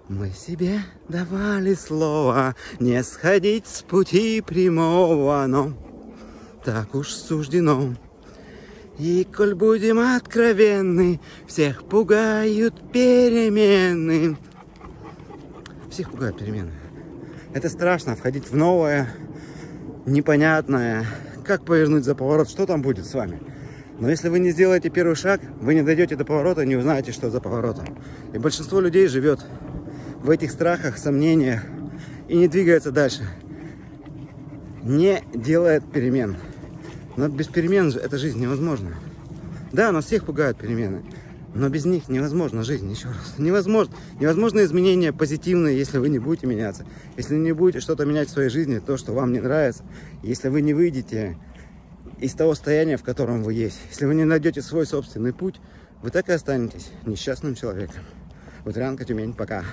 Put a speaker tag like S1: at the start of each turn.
S1: Мы себе давали слово не сходить с пути прямого, но так уж суждено. И коль будем откровенны, всех пугают перемены. Всех пугают перемены. Это страшно, входить в новое, непонятное. Как повернуть за поворот, что там будет с вами? Но если вы не сделаете первый шаг, вы не дойдете до поворота, не узнаете, что за поворотом. И большинство людей живет в этих страхах, сомнениях и не двигается дальше. Не делает перемен. Но без перемен эта жизнь невозможна. Да, нас всех пугают перемены, но без них невозможна жизнь, еще раз. Невозможно изменения позитивные, если вы не будете меняться. Если не будете что-то менять в своей жизни, то, что вам не нравится. Если вы не выйдете из того состояния, в котором вы есть. Если вы не найдете свой собственный путь, вы так и останетесь несчастным человеком. Утрянка, Тюмень, пока.